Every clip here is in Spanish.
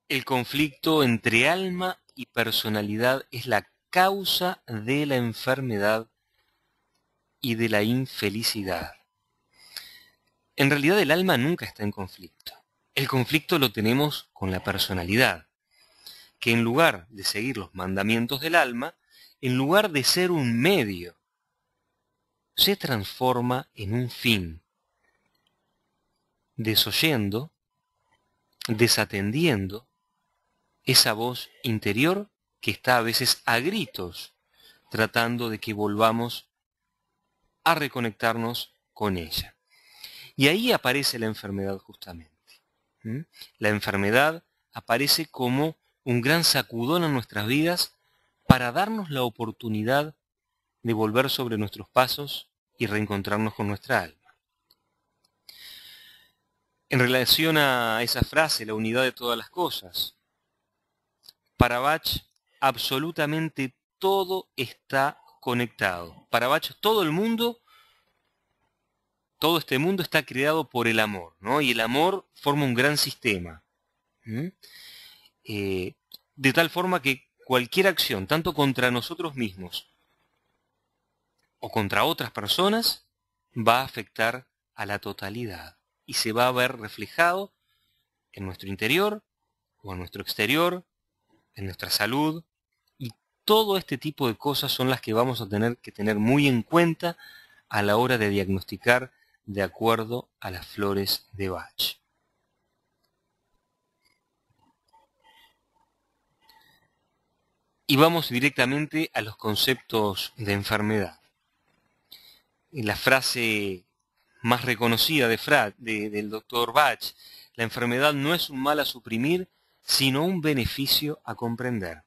El conflicto entre alma y personalidad es la causa de la enfermedad y de la infelicidad. En realidad el alma nunca está en conflicto. El conflicto lo tenemos con la personalidad, que en lugar de seguir los mandamientos del alma, en lugar de ser un medio, se transforma en un fin, desoyendo, desatendiendo esa voz interior que está a veces a gritos tratando de que volvamos a reconectarnos con ella. Y ahí aparece la enfermedad justamente. ¿Mm? La enfermedad aparece como un gran sacudón en nuestras vidas para darnos la oportunidad de volver sobre nuestros pasos y reencontrarnos con nuestra alma. En relación a esa frase, la unidad de todas las cosas, para Bach absolutamente todo está conectado. Para Bach todo el mundo, todo este mundo está creado por el amor, ¿no? Y el amor forma un gran sistema. ¿Mm? De tal forma que cualquier acción, tanto contra nosotros mismos o contra otras personas, va a afectar a la totalidad y se va a ver reflejado en nuestro interior o en nuestro exterior, en nuestra salud, y todo este tipo de cosas son las que vamos a tener que tener muy en cuenta a la hora de diagnosticar de acuerdo a las flores de Bach. Y vamos directamente a los conceptos de enfermedad. La frase más reconocida del doctor Bach, la enfermedad no es un mal a suprimir, sino un beneficio a comprender.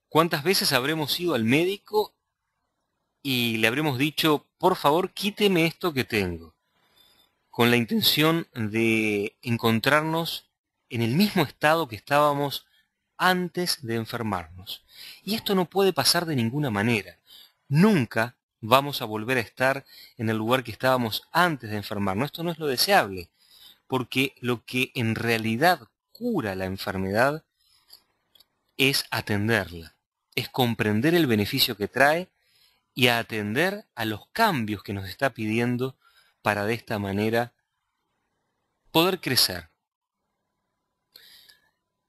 ¿Cuántas veces habremos ido al médico y le habremos dicho, por favor, quíteme esto que tengo, con la intención de encontrarnos en el mismo estado que estábamos antes de enfermarnos? Y esto no puede pasar de ninguna manera. Nunca vamos a volver a estar en el lugar que estábamos antes de enfermarnos. Esto no es lo deseable, porque lo que en realidad cura la enfermedad es atenderla, es comprender el beneficio que trae y a atender a los cambios que nos está pidiendo para de esta manera poder crecer.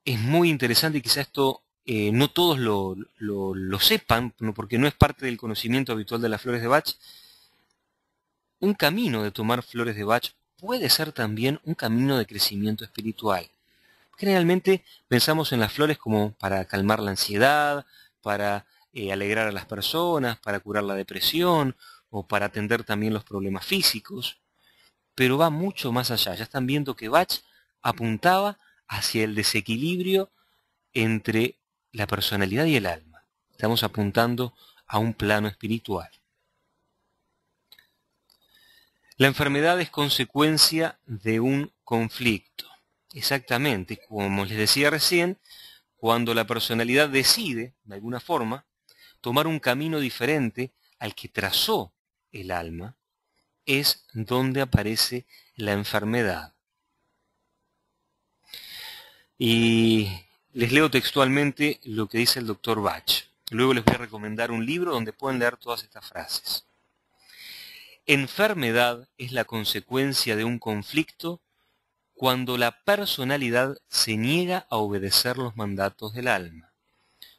Es muy interesante y quizá esto no todos lo sepan, porque no es parte del conocimiento habitual de las flores de Bach. Un camino de tomar flores de Bach puede ser también un camino de crecimiento espiritual. Generalmente pensamos en las flores como para calmar la ansiedad, para alegrar a las personas, para curar la depresión o para atender también los problemas físicos, pero va mucho más allá. Ya están viendo que Bach apuntaba hacia el desequilibrio entre la personalidad y el alma. Estamos apuntando a un plano espiritual. La enfermedad es consecuencia de un conflicto. Exactamente, como les decía recién, cuando la personalidad decide, de alguna forma, tomar un camino diferente al que trazó el alma, es donde aparece la enfermedad. Y les leo textualmente lo que dice el doctor Bach. Luego les voy a recomendar un libro donde pueden leer todas estas frases. Enfermedad es la consecuencia de un conflicto cuando la personalidad se niega a obedecer los mandatos del alma.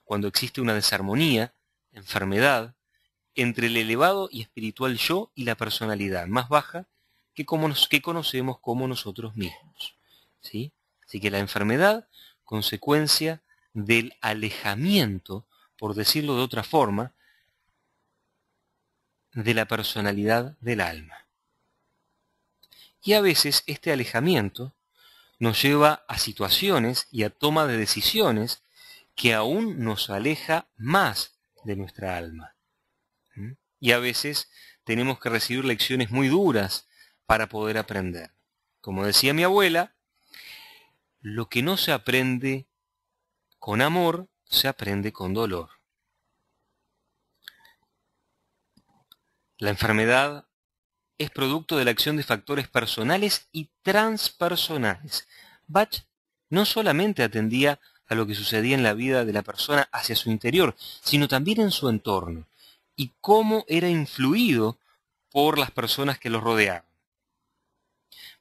Cuando existe una desarmonía, enfermedad, entre el elevado y espiritual yo y la personalidad más baja que conocemos como nosotros mismos. ¿Sí? Así que la enfermedad, consecuencia del alejamiento, por decirlo de otra forma, de la personalidad del alma. Y a veces este alejamiento nos lleva a situaciones y a toma de decisiones que aún nos aleja más de nuestra alma. Y a veces tenemos que recibir lecciones muy duras para poder aprender. Como decía mi abuela, lo que no se aprende con amor, se aprende con dolor. La enfermedad es producto de la acción de factores personales y transpersonales. Bach no solamente atendía a lo que sucedía en la vida de la persona hacia su interior, sino también en su entorno, y cómo era influido por las personas que lo rodeaban.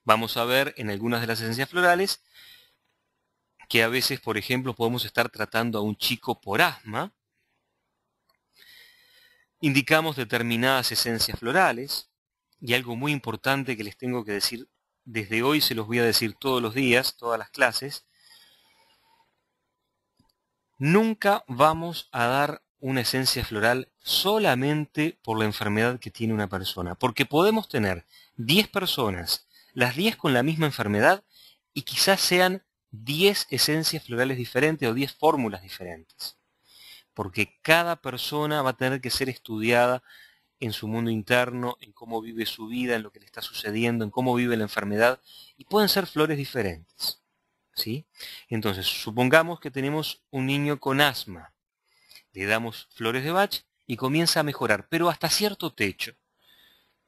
Vamos a ver en algunas de las esencias florales que a veces, por ejemplo, podemos estar tratando a un chico por asma, indicamos determinadas esencias florales, y algo muy importante que les tengo que decir desde hoy, se los voy a decir todos los días, todas las clases: nunca vamos a dar una esencia floral solamente por la enfermedad que tiene una persona, porque podemos tener 10 personas, las 10 con la misma enfermedad, y quizás sean 10 esencias florales diferentes o 10 fórmulas diferentes, porque cada persona va a tener que ser estudiada en su mundo interno, en cómo vive su vida, en lo que le está sucediendo, en cómo vive la enfermedad, y pueden ser flores diferentes, ¿sí? Entonces, supongamos que tenemos un niño con asma, le damos flores de Bach y comienza a mejorar, pero hasta cierto techo.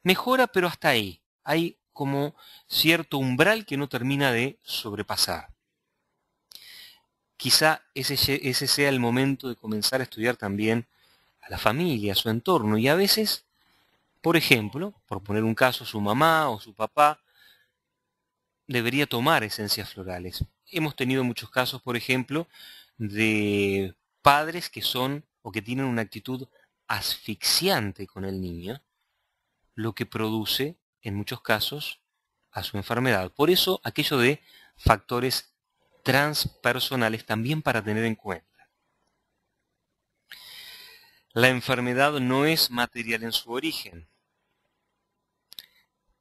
Mejora, pero hasta ahí. Hay como cierto umbral que no termina de sobrepasar. Quizá ese sea el momento de comenzar a estudiar también a la familia, a su entorno, y a veces, por ejemplo, por poner un caso, su mamá o su papá debería tomar esencias florales. Hemos tenido muchos casos, por ejemplo, de padres que son o que tienen una actitud asfixiante con el niño, lo que produce, en muchos casos, a su enfermedad. Por eso, aquello de factores transpersonales también para tener en cuenta. La enfermedad no es material en su origen.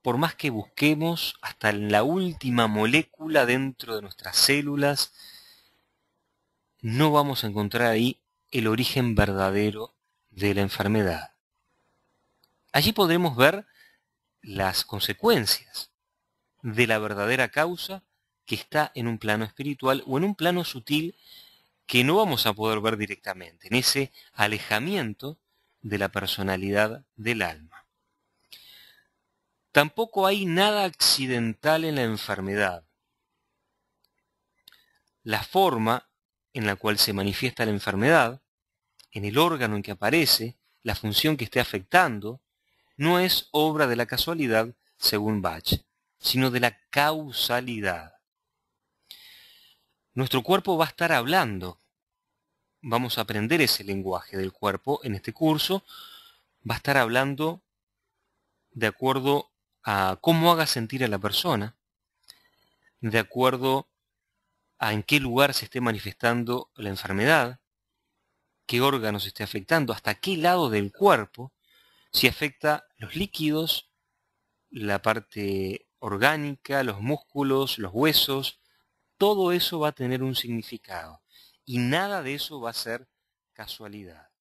Por más que busquemos hasta en la última molécula dentro de nuestras células, no vamos a encontrar ahí el origen verdadero de la enfermedad. Allí podremos ver las consecuencias de la verdadera causa que está en un plano espiritual o en un plano sutil que no vamos a poder ver directamente, en ese alejamiento de la personalidad del alma. Tampoco hay nada accidental en la enfermedad. La forma en la cual se manifiesta la enfermedad, en el órgano en que aparece, la función que esté afectando, no es obra de la casualidad, según Bach, sino de la causalidad. Nuestro cuerpo va a estar hablando. Vamos a aprender ese lenguaje del cuerpo en este curso. Va a estar hablando de acuerdo a cómo haga sentir a la persona, de acuerdo a en qué lugar se esté manifestando la enfermedad, qué órganos esté afectando, hasta qué lado del cuerpo, si afecta los líquidos, la parte orgánica, los músculos, los huesos. Todo eso va a tener un significado y nada de eso va a ser casualidad.